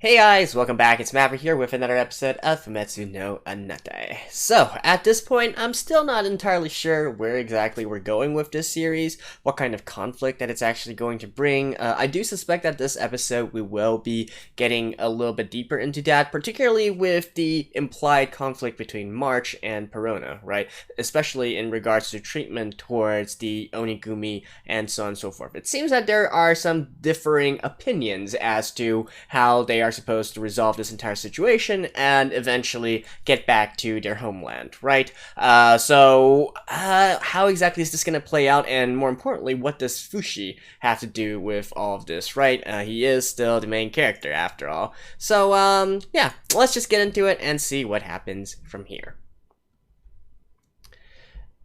Hey guys, welcome back. It's Maverick here with another episode of Fumetsu&Review. So, at this point, I'm still not entirely sure where exactly we're going with this series, what kind of conflict that it's actually going to bring. I do suspect that this episode we will be getting a little bit deeper into that, particularly with the implied conflict between March and Perona, right? Especially in regards to treatment towards the Onigumi and so on and so forth. It seems that there are some differing opinions as to how they are supposed to resolve this entire situation and eventually get back to their homeland, right? How exactly is this going to play out, and more importantly, what does Fushi have to do with all of this, right? He is still the main character after all. So, yeah, let's just get into it and see what happens from here.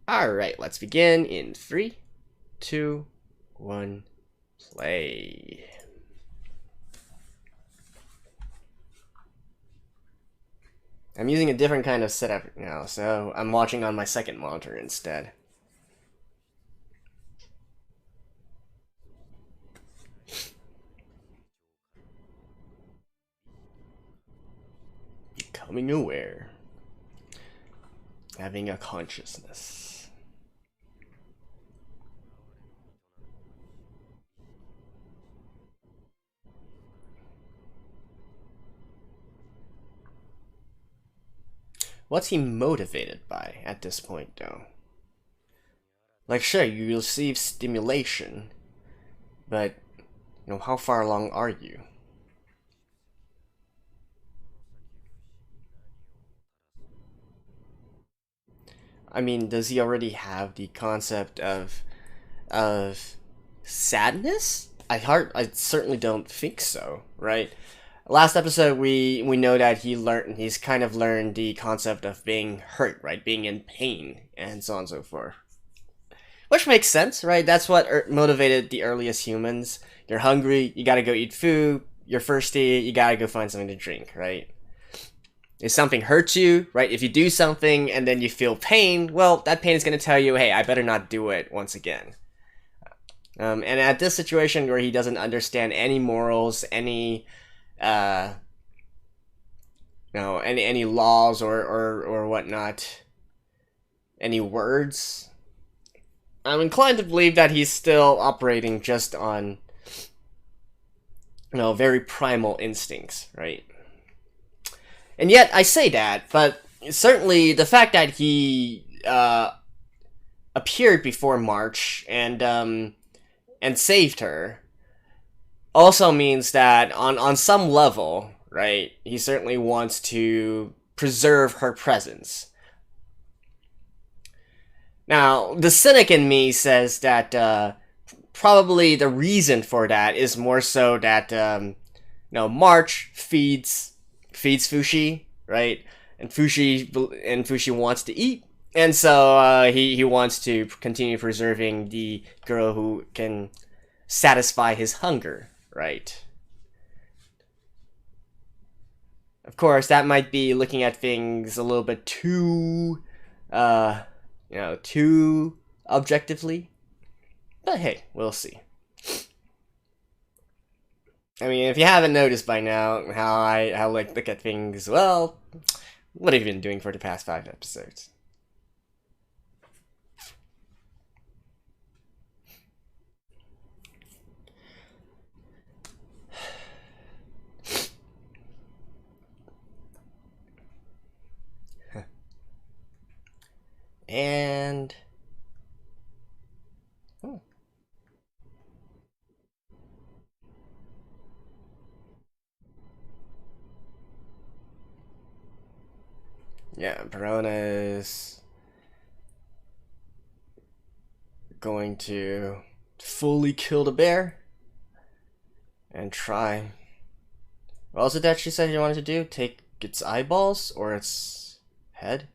Alright, let's begin in 3, 2, 1, play. I'm using a different kind of setup now, so I'm watching on my second monitor instead. Becoming aware. Having a consciousness. What's he motivated by at this point, though? Like, sure, you receive stimulation, but, how far along are you? I mean, does he already have the concept of sadness? I certainly don't think so, right? Last episode we know that he's kind of learned the concept of being hurt, right? Being in pain and so on and so forth. Which makes sense, right? That's what motivated the earliest humans. You're hungry, you gotta go eat food. You're thirsty, you gotta go find something to drink, right? If something hurts you, right? If you do something and then you feel pain, well, that pain is gonna tell you, hey, I better not do it once again. And at this situation where he doesn't understand any morals, any any laws or whatnot, any words, I'm inclined to believe that he's still operating just on, very primal instincts, right? And yet, I say that, but certainly the fact that he appeared before March and saved her also means that on some level, right, he certainly wants to preserve her presence. Now, the cynic in me says that probably the reason for that is more so that March feeds Fushi, right? And Fushi wants to eat, and so he wants to continue preserving the girl who can satisfy his hunger, right? Of course, that might be looking at things a little bit too, too objectively. But hey, we'll see. I mean, if you haven't noticed by now how I look at things, well, what have you been doing for the past 5 episodes? And yeah, Perona is going to fully kill the bear and try. What was it that she said she wanted to do? Take its eyeballs or its head?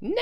No.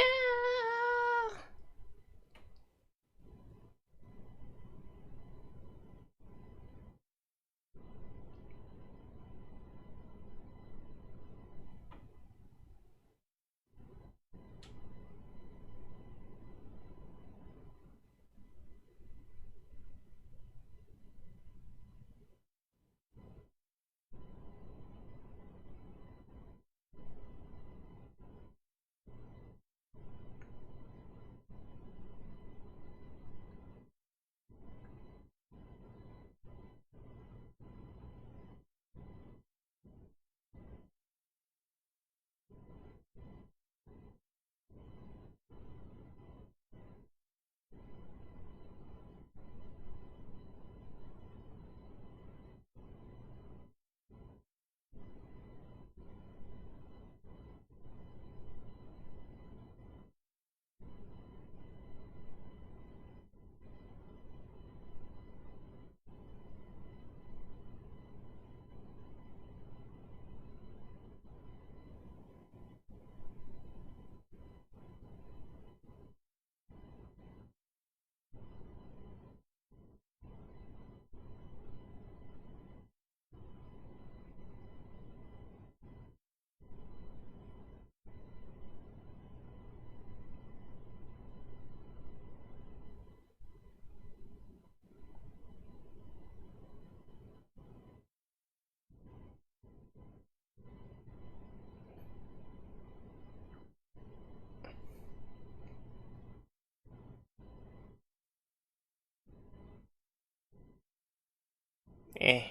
Eh.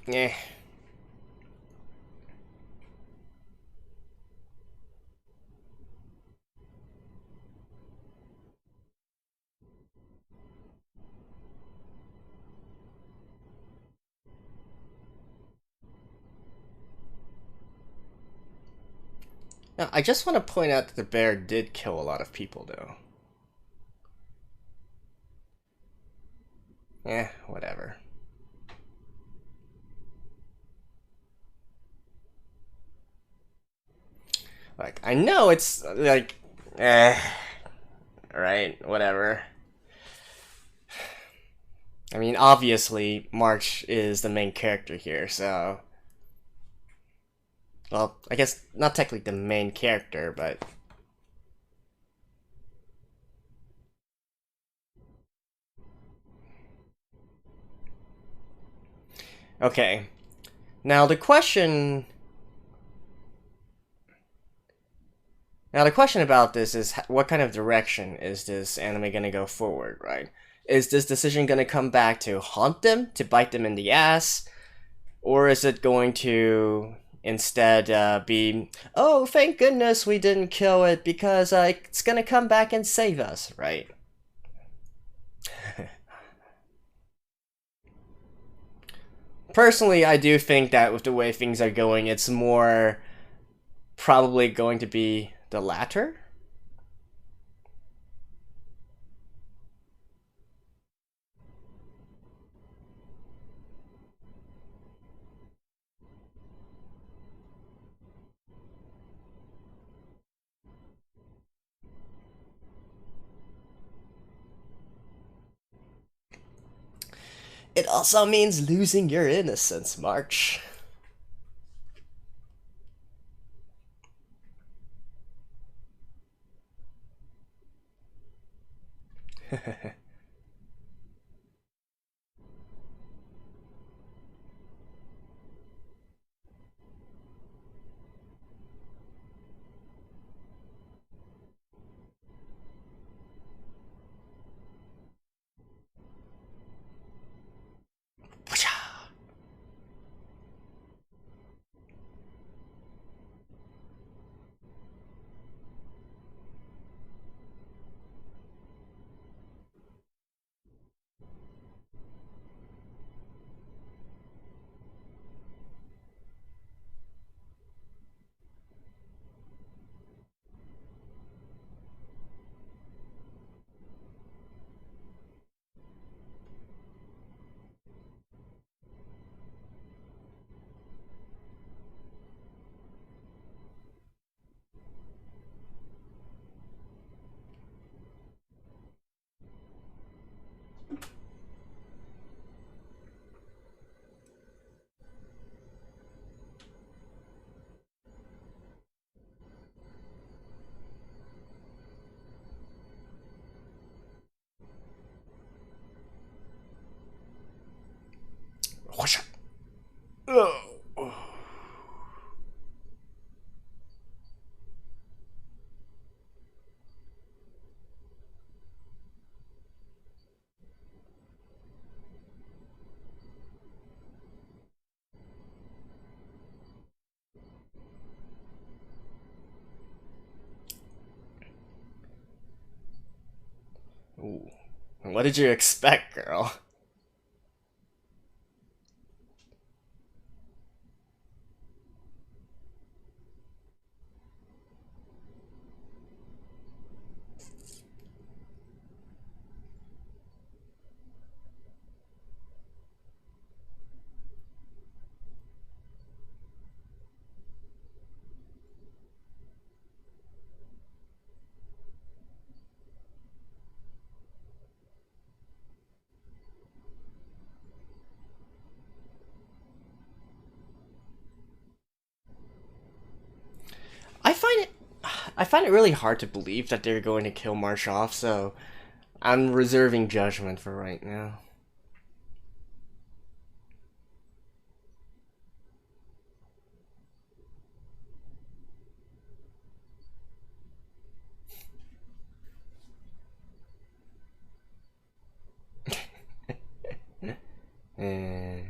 Eh. Now, I just want to point out that the bear did kill a lot of people, though. Whatever. Like, I know it's, like, right, whatever. I mean, obviously, March is the main character here, so... Well, I guess not technically the main character, but... Okay. Now the question... Now the question about this is, what kind of direction is this anime gonna go forward, right? Is this decision gonna come back to haunt them, to bite them in the ass? Or is it going to instead be, oh, thank goodness we didn't kill it because it's gonna come back and save us, right? Personally, I do think that with the way things are going, it's more probably going to be the latter. It also means losing your innocence, March. Ooh. What did you expect, girl? I find it really hard to believe that they're going to kill Marsh off, so I'm reserving judgment for right now. Eh.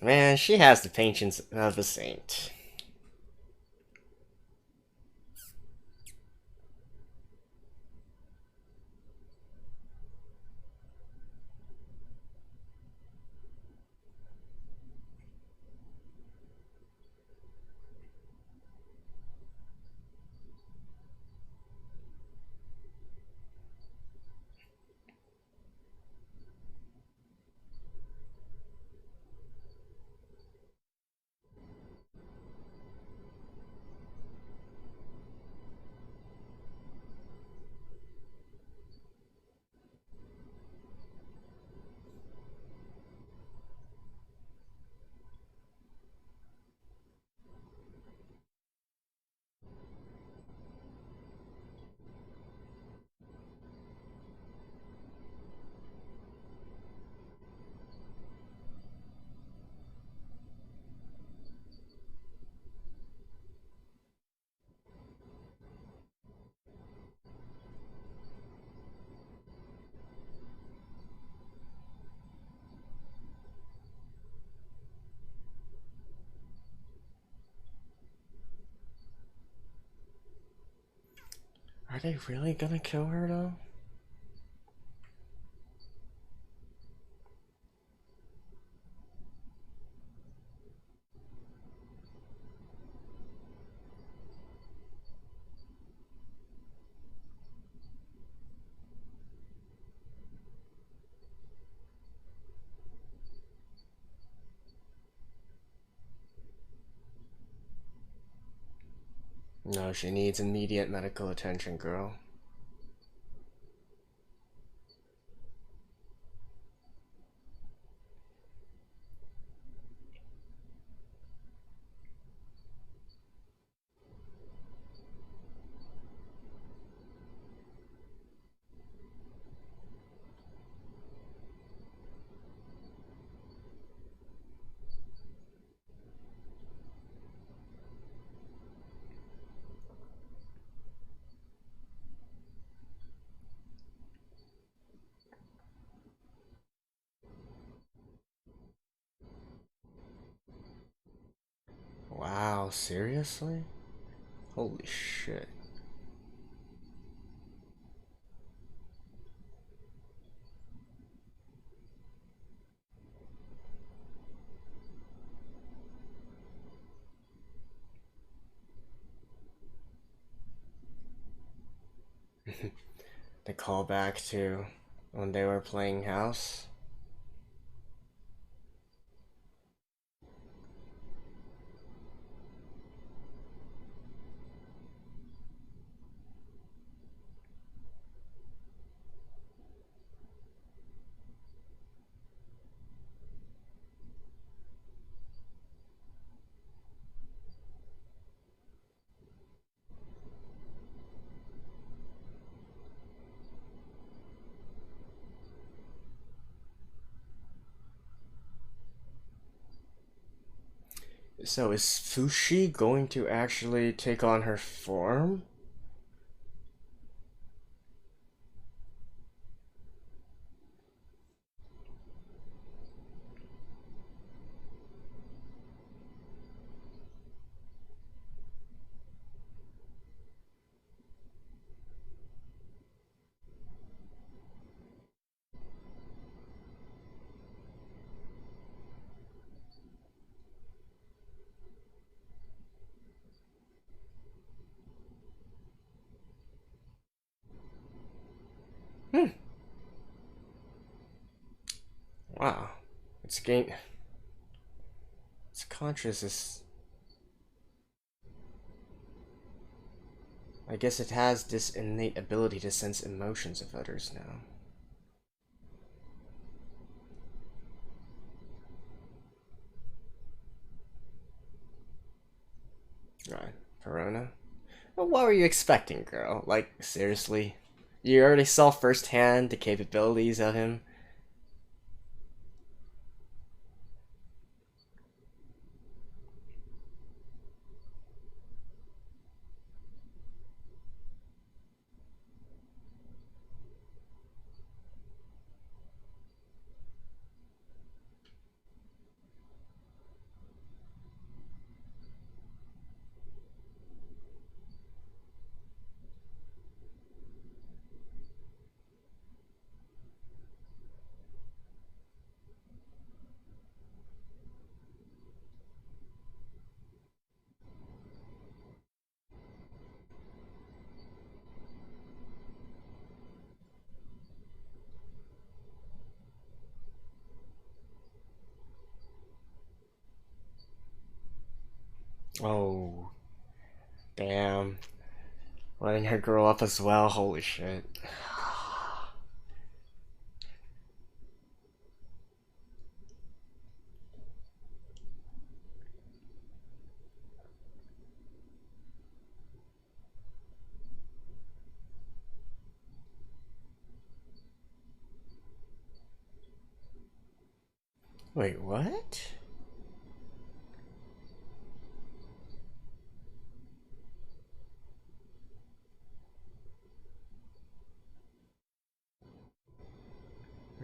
Man, she has the patience of a saint. Are they really gonna kill her though? No, she needs immediate medical attention, girl. Wow, seriously? Holy shit. The callback to when they were playing house. So is Fushi going to actually take on her form? Hmm. Wow. Its gain. Its conscious is. I guess it has this innate ability to sense emotions of others now. Right, Verona. Well, what were you expecting, girl? Like, seriously? You already saw firsthand the capabilities of him. Oh, damn. Letting her grow up as well, holy shit. Wait, what?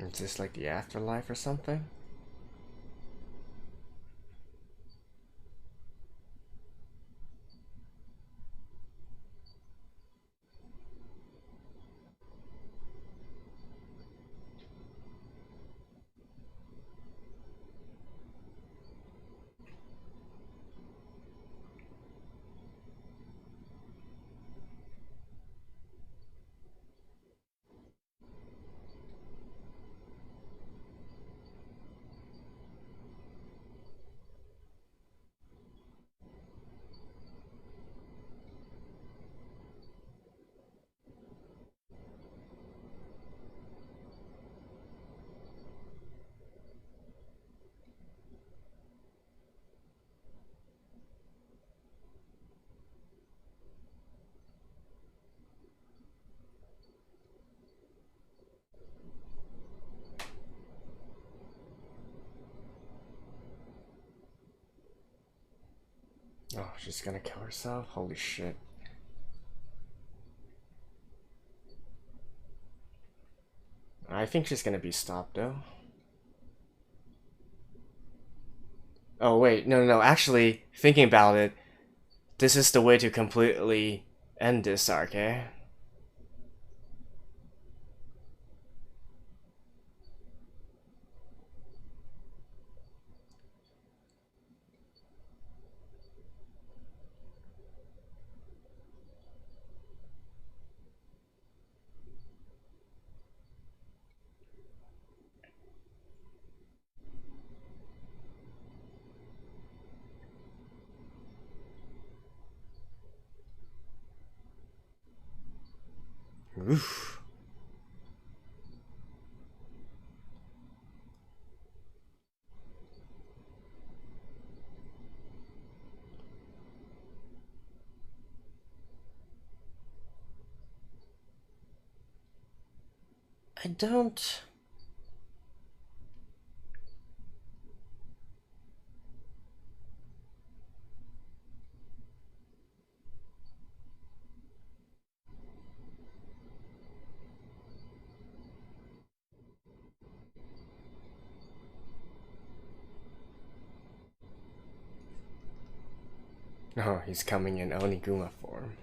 Is this like the afterlife or something? Oh, she's gonna kill herself? Holy shit. I think she's gonna be stopped though. Oh, wait, no. Actually, thinking about it, this is the way to completely end this arc, eh? Oof. I don't. Oh, he's coming in Oniguma form.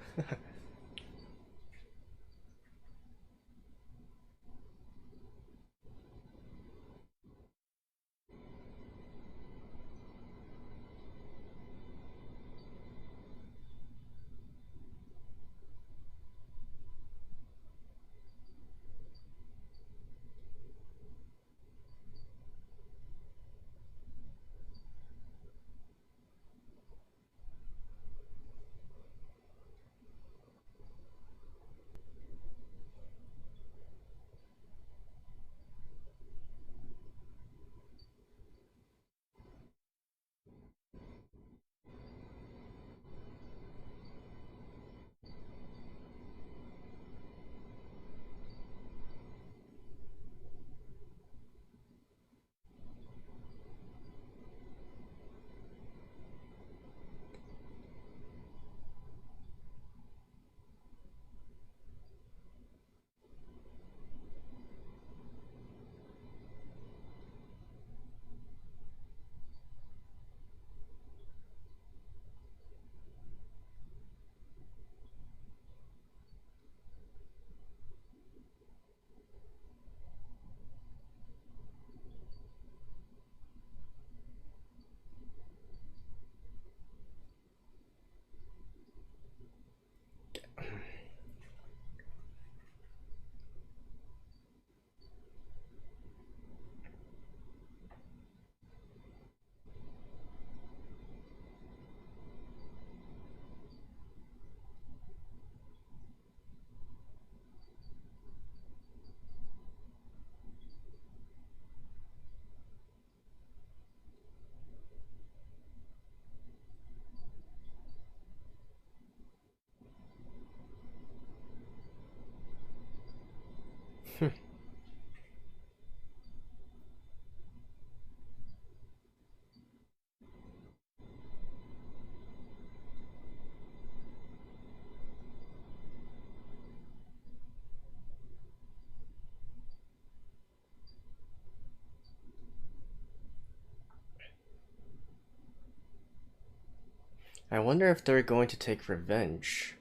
I wonder if they're going to take revenge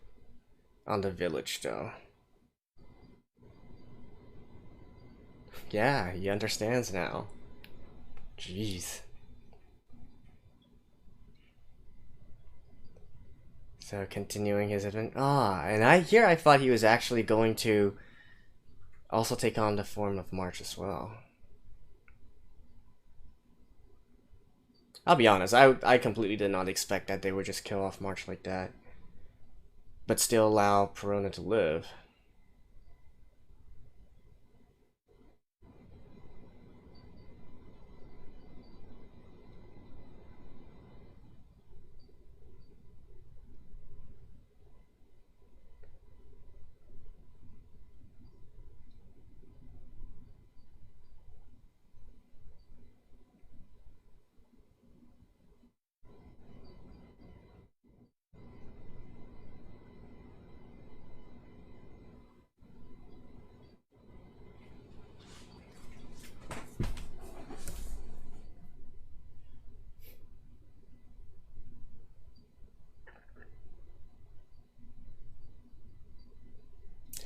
on the village, though. Yeah, he understands now. Jeez. So continuing his adventure. Ah, and I thought he was actually going to also take on the form of March as well. I'll be honest, I completely did not expect that they would just kill off March like that. But still allow Perona to live.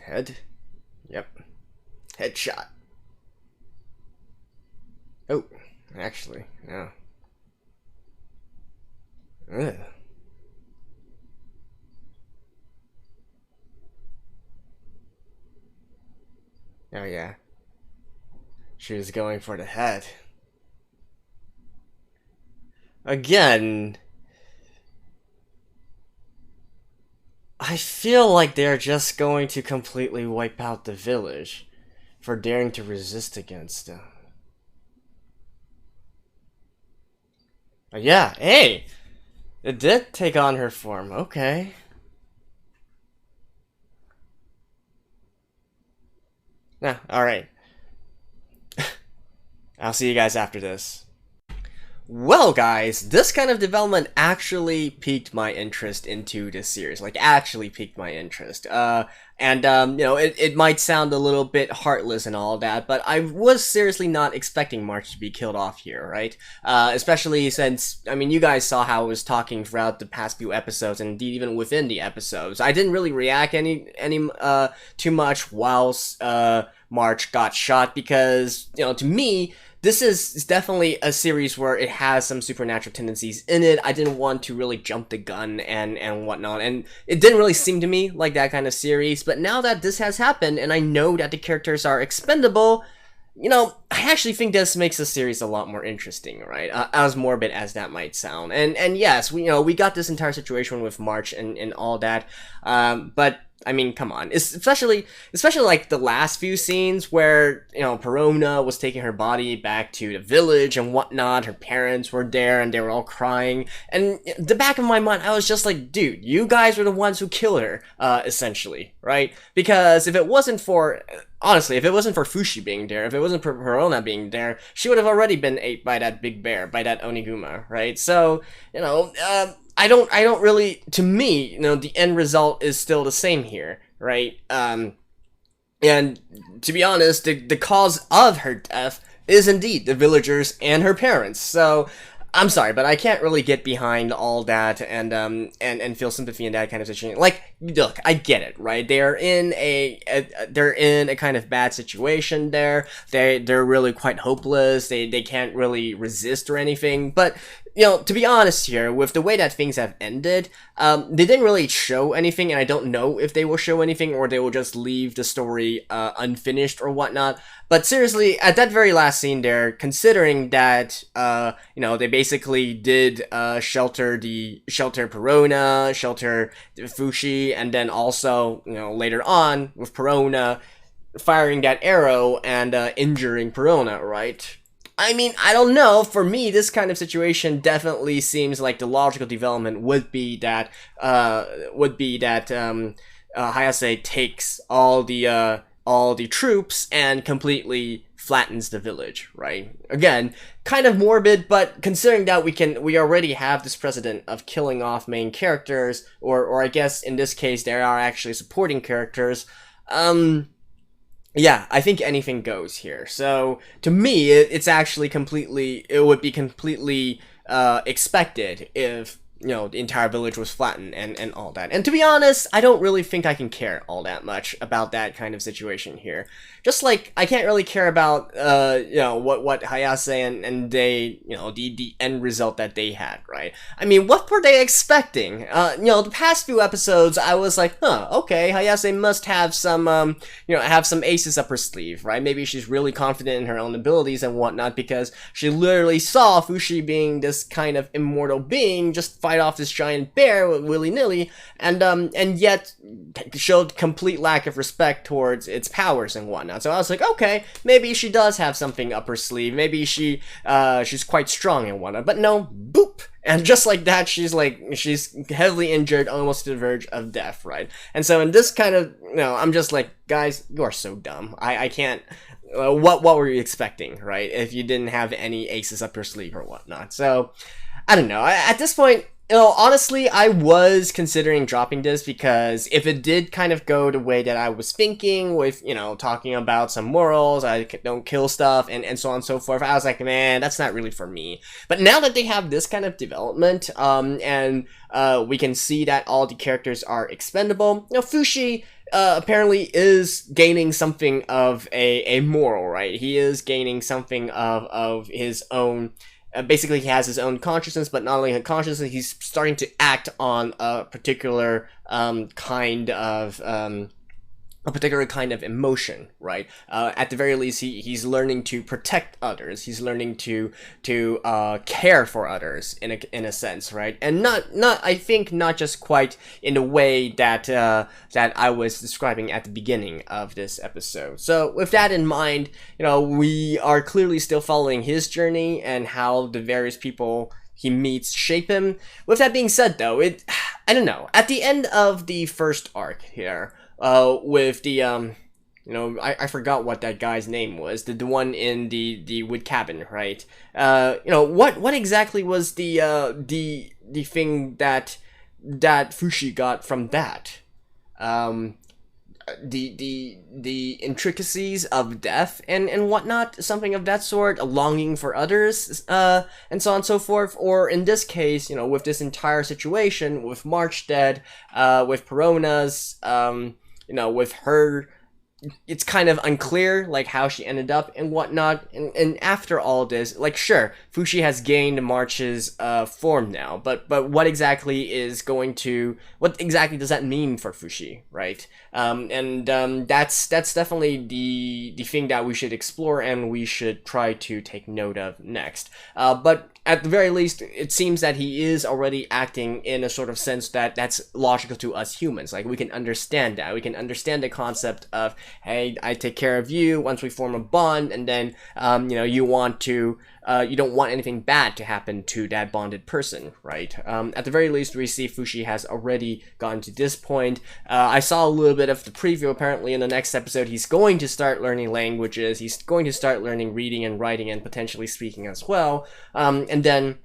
Head? Yep. Headshot. Oh, actually, no. Ugh. Oh yeah. She was going for the head. Again, I feel like they're just going to completely wipe out the village for daring to resist against them. Yeah, hey! It did take on her form, okay. Yeah, alright. I'll see you guys after this. Well, guys, this kind of development actually piqued my interest into this series. Like, actually piqued my interest. You know, it might sound a little bit heartless and all that, but I was seriously not expecting March to be killed off here, right? Especially since, I mean, you guys saw how I was talking throughout the past few episodes, and indeed even within the episodes. I didn't really react too much whilst, March got shot because, you know, to me, this is definitely a series where it has some supernatural tendencies in it. I didn't want to really jump the gun and whatnot, and it didn't really seem to me like that kind of series, but now that this has happened, and I know that the characters are expendable, you know, I actually think this makes the series a lot more interesting, right? As morbid as that might sound. And yes, we got this entire situation with March and all that, but I mean, come on. Especially like the last few scenes where, you know, Perona was taking her body back to the village and whatnot. Her parents were there and they were all crying. And the back of my mind, I was just like, dude, you guys were the ones who killed her, essentially, right? Because if it wasn't for, honestly, if it wasn't for Fushi being there, if it wasn't for Perona being there, she would have already been ate by that big bear, by that Oniguma, right? So, you know, I don't really, to me, you know, the end result is still the same here, right? And to be honest, the cause of her death is indeed the villagers and her parents. So, I'm sorry, but I can't really get behind all that and feel sympathy in that kind of situation. Like, look, I get it, right? They're in a kind of bad situation there. They're really quite hopeless. They can't really resist or anything. But, you know, to be honest here, with the way that things have ended, they didn't really show anything, and I don't know if they will show anything or they will just leave the story unfinished or whatnot. But seriously, at that very last scene there, considering that, you know, they basically did shelter Perona, shelter Fushi, and then also, you know, later on with Perona firing that arrow and injuring Perona, right? I mean, I don't know. For me, this kind of situation definitely seems like the logical development would be that Hayase takes all all the troops and completely flattens the village, right? Again, kind of morbid, but considering that we already have this precedent of killing off main characters, or I guess in this case there are actually supporting characters, yeah, I think anything goes here. So to me, it would be completely expected if the entire village was flattened and all that. And to be honest, I don't really think I can care all that much about that kind of situation here. Just like I can't really care about what Hayase and they the end result that they had, right? I mean, what were they expecting? The past few episodes I was like, okay, Hayase must have some have some aces up her sleeve, right? Maybe she's really confident in her own abilities and whatnot, because she literally saw Fushi being this kind of immortal being just fight off this giant bear willy-nilly, and yet showed complete lack of respect towards its powers and whatnot. So I was like, okay, maybe she does have something up her sleeve. Maybe she's quite strong and whatnot. But no, boop. And just like that, she's heavily injured, almost to the verge of death, right? And so in this kind of, I'm just like, guys, you are so dumb. I can't. What were you expecting, right? If you didn't have any aces up your sleeve or whatnot. So I don't know. At this point, honestly, I was considering dropping this, because if it did kind of go the way that I was thinking with, talking about some morals, I don't kill stuff, and so on and so forth, I was like, man, that's not really for me. But now that they have this kind of development, and we can see that all the characters are expendable, Fushi apparently is gaining something of a moral, right? He is gaining something of his own. Basically, he has his own consciousness, but not only a consciousness, he's starting to act on a particular kind of emotion, right? At the very least, he's learning to protect others. He's learning to care for others in a sense, right? And I think not just quite in the way that I was describing at the beginning of this episode. So with that in mind, we are clearly still following his journey and how the various people he meets shape him. With that being said, though, I don't know. At the end of the first arc here, with the I forgot what that guy's name was, the one in the wood cabin, right? What exactly was the thing that Fushi got from that? The intricacies of death and whatnot, something of that sort, a longing for others, and so on and so forth. Or in this case, with this entire situation, with March dead, with Perona's, with her, it's kind of unclear, like, how she ended up and whatnot, and after all this, like, sure, Fushi has gained March's form now, but what exactly does that mean for Fushi, right? That's definitely the thing that we should explore and we should try to take note of next. But at the very least, it seems that he is already acting in a sort of sense that's logical to us humans. Like, we can understand that. We can understand the concept of, hey, I take care of you once we form a bond, and then, you don't want anything bad to happen to that bonded person, right? At the very least, we see Fushi has already gotten to this point. I saw a little bit of the preview. Apparently, in the next episode, he's going to start learning languages. He's going to start learning reading and writing and potentially speaking as well. And then,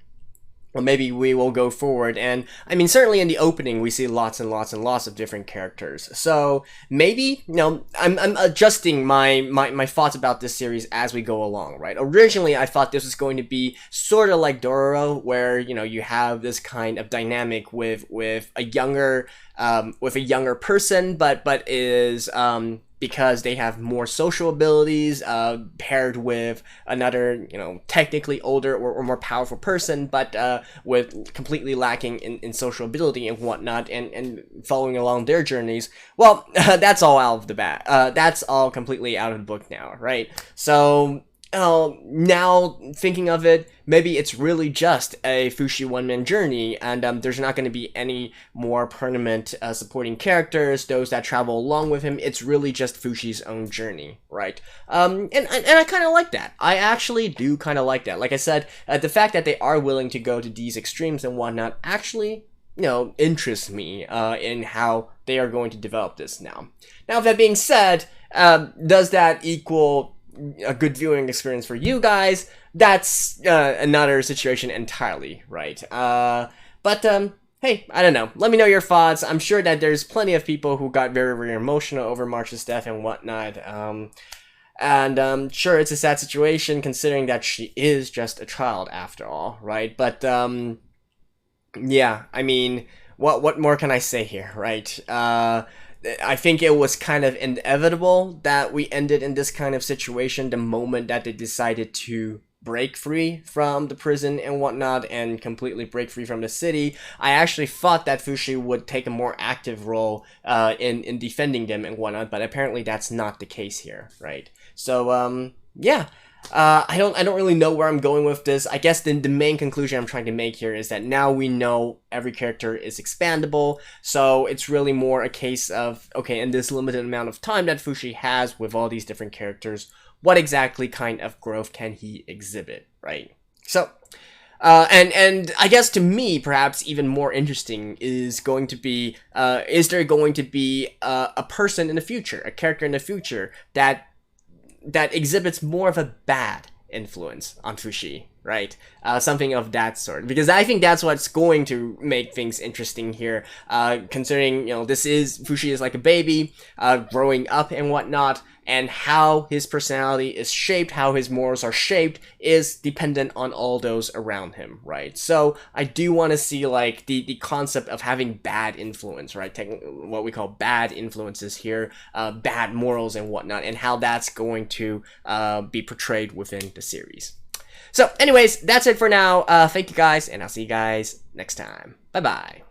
well, maybe we will go forward, and I mean, certainly in the opening we see lots and lots and lots of different characters. So maybe, I'm adjusting my thoughts about this series as we go along, right? Originally, I thought this was going to be sort of like Dororo, where you have this kind of dynamic with a younger person, but is because they have more social abilities, paired with another, technically older or more powerful person, but with completely lacking in social ability and whatnot, and following along their journeys. Well, that's all out of the bat. That's all completely out of the book now, right? So, now thinking of it, maybe it's really just a Fushi one-man journey, and there's not going to be any more permanent supporting characters, those that travel along with him. It's really just Fushi's own journey, right? And I kind of like that. I actually do kind of like that. Like I said, the fact that they are willing to go to these extremes and whatnot actually, interests me in how they are going to develop this now. Now, with that being said, Does that equal a good viewing experience for you guys? That's another situation entirely, right? Hey, I don't know. Let me know your thoughts. I'm sure that there's plenty of people who got very, very emotional over March's death and whatnot. Sure, it's a sad situation considering that she is just a child after all, right? But, yeah, I mean, what more can I say here, right? I think it was kind of inevitable that we ended in this kind of situation the moment that they decided to break free from the prison and whatnot and completely break free from the city. I actually thought that Fushi would take a more active role in defending them and whatnot, but apparently that's not the case here, right? So, yeah. I don't really know where I'm going with this. I guess the main conclusion I'm trying to make here is that now we know every character is expandable, so it's really more a case of, okay, in this limited amount of time that Fushi has with all these different characters, what exactly kind of growth can he exhibit, right? So, and I guess to me, perhaps even more interesting is going to be, is there going to be a person in the future, a character in the future that exhibits more of a bad influence on Fushi, right? Something of that sort. Because I think that's what's going to make things interesting here, considering, Fushi is like a baby, growing up and whatnot, and how his personality is shaped, how his morals are shaped, is dependent on all those around him, right? So I do want to see, like, the concept of having bad influence, right? What we call bad influences here, bad morals and whatnot, and how that's going to be portrayed within the series. So anyways, that's it for now. Thank you guys, and I'll see you guys next time. Bye-bye.